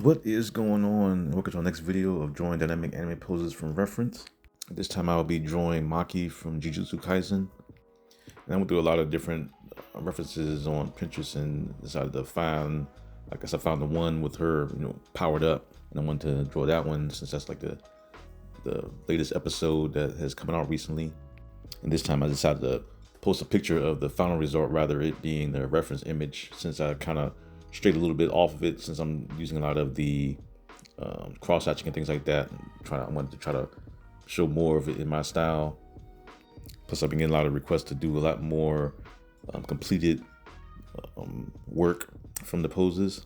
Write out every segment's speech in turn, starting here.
What is going on? Welcome to our next video of drawing dynamic anime poses from reference. This time I'll be drawing Maki from Jujutsu Kaisen. And I went through a lot of different references on Pinterest and decided to find, I guess I found the one with her, powered up. And I wanted to draw that one since that's like the latest episode that has come out recently. And this time I decided to post a picture of the final result, rather it being the reference image, since I kind of strayed a little bit off of it, since I'm using a lot of the cross-hatching and things like that. I wanted to try to show more of it in my style. Plus, I've been getting a lot of requests to do a lot more completed work from the poses.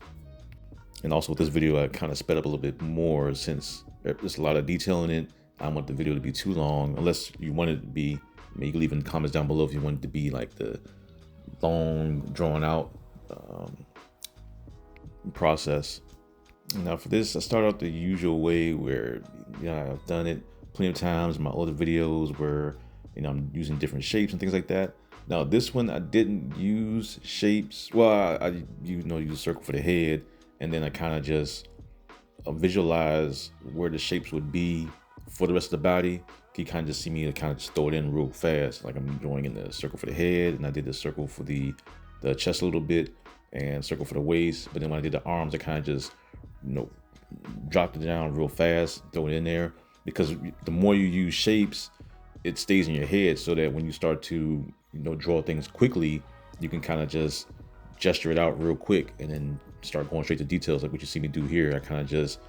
And also with this video, I kind of sped up a little bit more since there's a lot of detail in it. I don't want the video to be too long, unless you want it to be. I mean, you can leave in the comments down below if you want it to be like the long, drawn out process. Now for this, I start out the usual way where I've done it plenty of times in my other videos where I'm using different shapes and things like that. Now this one I didn't use shapes. Well, I use a circle for the head, and then I kind of just visualize where the shapes would be for the rest of the body. You kind of just see me kind of just throw it in real fast, like I'm drawing in the circle for the head, and I did the circle for the chest a little bit, and circle for the waist. But then when I did the arms, I kind of just dropped it down real fast, throw it in there, because the more you use shapes, it stays in your head, so that when you start to draw things quickly, you can kind of just gesture it out real quick and then start going straight to details, like what you see me do here. I kind of just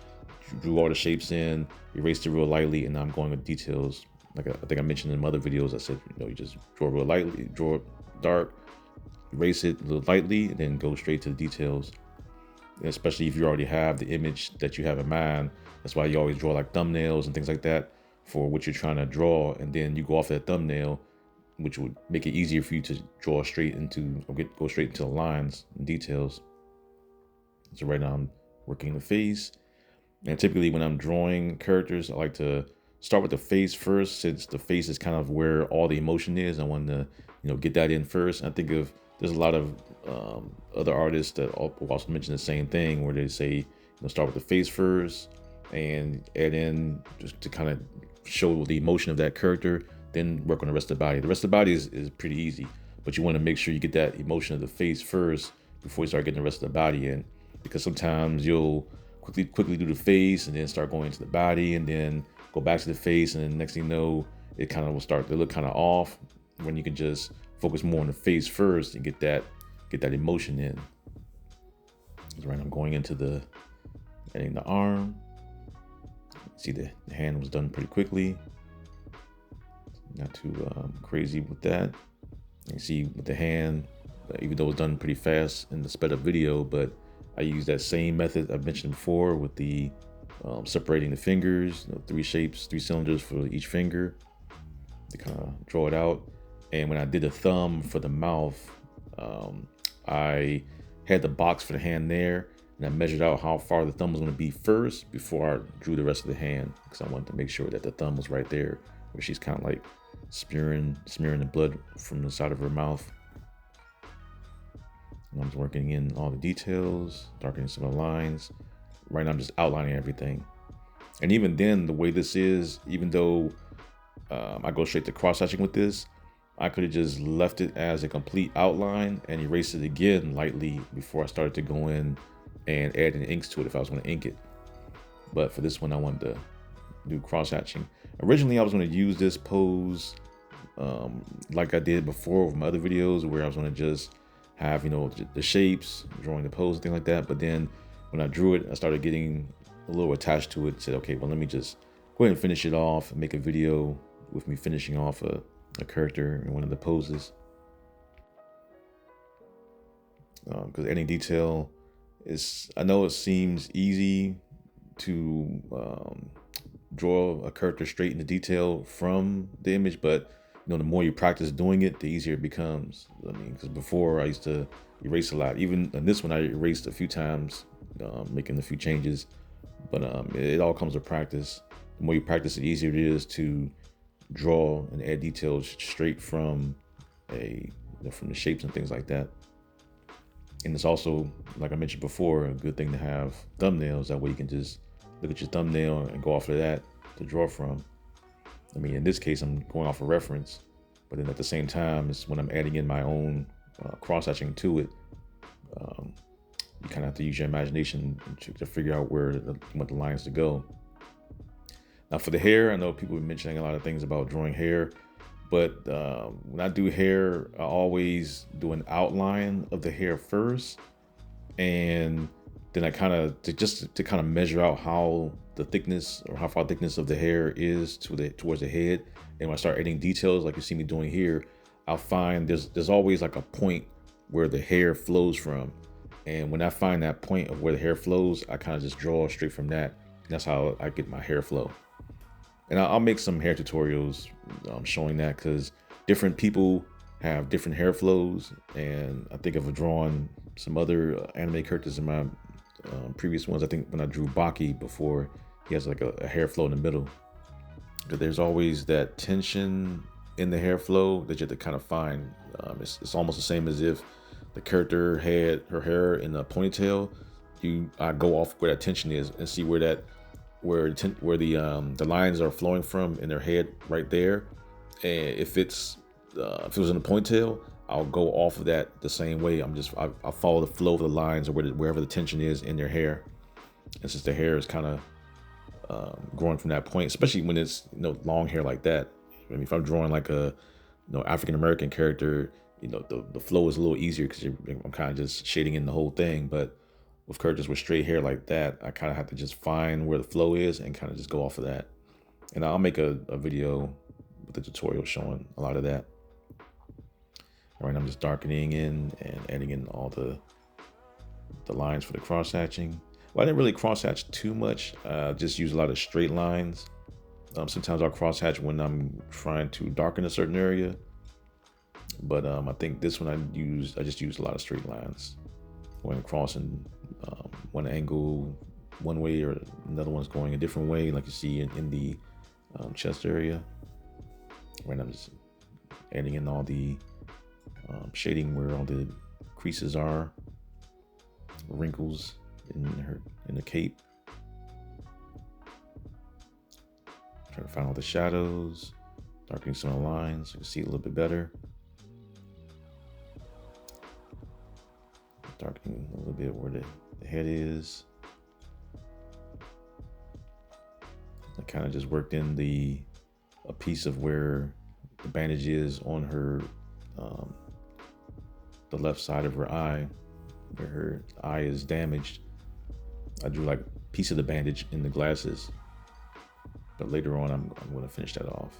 drew all the shapes in, erased it real lightly, and now I'm going with details. Like I think I mentioned in my other videos, I said you just draw real lightly, draw dark, erase it a little lightly, and then go straight to the details. And especially if you already have the image that you have in mind, that's why you always draw like thumbnails and things like that for what you're trying to draw, and then you go off that thumbnail, which would make it easier for you to draw straight into, or go straight into the lines and details. So right now I'm working the face. And typically when I'm drawing characters, I like to start with the face first, since the face is kind of where all the emotion is. I want to, get that in first. And I think there's a lot of other artists that also mention the same thing, where they say, start with the face first and add in just to kind of show the emotion of that character, then work on the rest of the body. The rest of the body is pretty easy, but you want to make sure you get that emotion of the face first before you start getting the rest of the body in, because sometimes you'll quickly do the face and then start going to the body and then go back to the face, and then next thing you know, it kind of will start to look kind of off, when you can just focus more on the face first and get that emotion in. So right, I'm going into adding the arm. See, the hand was done pretty quickly, not too crazy with that. You see with the hand, even though it was done pretty fast in the sped up video, but I use that same method I mentioned before with the separating the fingers, 3 shapes, 3 cylinders for each finger, to kind of draw it out. And when I did the thumb for the mouth, I had the box for the hand there, and I measured out how far the thumb was going to be first before I drew the rest of the hand, because I wanted to make sure that the thumb was right there, where she's kind of like smearing the blood from the side of her mouth. And I'm just working in all the details, darkening some of the lines. Right now I'm just outlining everything. And even then, the way this is, even though I go straight to cross-hatching with this, I could have just left it as a complete outline and erased it again lightly before I started to go in and add in inks to it if I was going to ink it. But for this one, I wanted to do cross-hatching. Originally, I was going to use this pose like I did before with my other videos, where I was going to just have the shapes, drawing the pose and things like that. But then when I drew it, I started getting a little attached to it. Said, okay, well, let me just go ahead and finish it off and make a video with me finishing off a character in one of the poses. Because any detail is, I know it seems easy to draw a character straight into detail from the image, but the more you practice doing it, the easier it becomes. I mean, because before I used to erase a lot. Even in this one, I erased a few times, making a few changes. But it all comes with practice. The more you practice, the easier it is to draw and add details straight from from the shapes and things like that. And it's also, like I mentioned before, a good thing to have thumbnails. That way you can just look at your thumbnail and go off of that to draw from. I mean, in this case, I'm going off a reference, but then at the same time, it's when I'm adding in my own cross-hatching to it, you kind of have to use your imagination to figure out where what the lines to go. Now for the hair, I know people are mentioning a lot of things about drawing hair, but when I do hair, I always do an outline of the hair first, and then I kind of to kind of measure out how the thickness or how far thickness of the hair is towards the head. And when I start adding details, like you see me doing here, I'll find there's always like a point where the hair flows from. And when I find that point of where the hair flows, I kind of just draw straight from that. And that's how I get my hair flow. And I'll make some hair tutorials showing that, because different people have different hair flows. And I think of drawing some other anime characters in my previous ones. I think when I drew Baki before, he has like a hair flow in the middle. But there's always that tension in the hair flow that you have to kind of find. It's almost the same as if the character had her hair in a ponytail. I go off where that tension is and see where the lines are flowing from in their head right there. And if it was in a ponytail, I'll go off of that the same way. I'll follow the flow of the lines or wherever the tension is in their hair. And since the hair is kind of growing from that point, especially when it's long hair like that. I mean, if I'm drawing like a African American character, the flow is a little easier because I'm kind of just shading in the whole thing. But with characters with straight hair like that, I kind of have to just find where the flow is and kind of just go off of that. And I'll make a video with a tutorial showing a lot of that. All right, I'm just darkening in and adding in all the lines for the cross hatching. Well, I didn't really cross hatch too much. Just use a lot of straight lines. Sometimes I'll cross hatch when I'm trying to darken a certain area. But I think this one I just used a lot of straight lines when crossing one angle one way or another one's going a different way, like you see in the chest area. Right, I'm just adding in all the shading where all the creases are, wrinkles in the cape. Trying to find all the shadows, darkening some of the lines so you can see it a little bit better. Darkening a little bit where the head is. I kind of just worked in a piece of where the bandage is on her, the left side of her eye, where her eye is damaged. I drew like a piece of the bandage in the glasses, but later on I'm going to finish that off.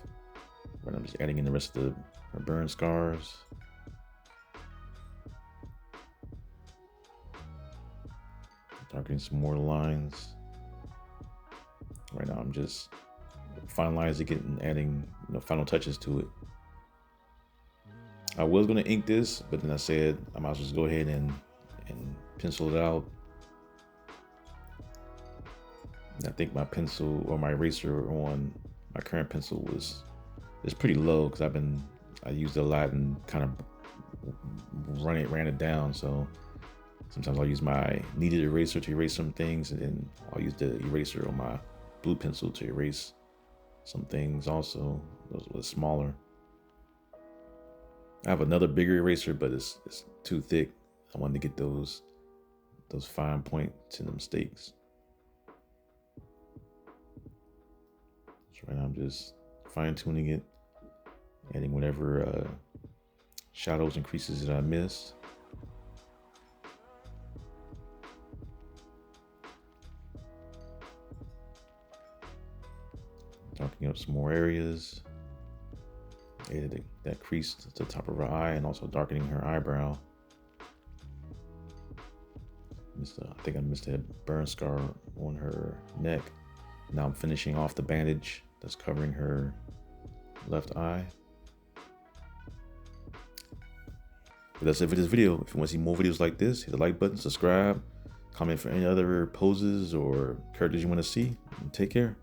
Right, I'm just adding in the rest of her burn scars. Darkening some more lines. Right now I'm just finalizing it and adding final touches to it. I was going to ink this, but then I said I might as well just go ahead and pencil it out. And I think my pencil or my eraser on my current pencil is pretty low because I used it a lot and kind of ran it down. So sometimes I'll use my kneaded eraser to erase some things, and then I'll use the eraser on my blue pencil to erase some things also. Those were smaller. I have another bigger eraser, but it's too thick. I wanted to get those fine points and the mistakes. So right now I'm just fine tuning it, adding whatever shadows and creases that I missed. Darkening up some more areas. Added that crease to the top of her eye and also darkening her eyebrow. I think I missed a burn scar on her neck. Now I'm finishing off the bandage that's covering her left eye. But that's it for this video. If you want to see more videos like this, hit the like button, subscribe, comment for any other poses or characters you want to see, and take care.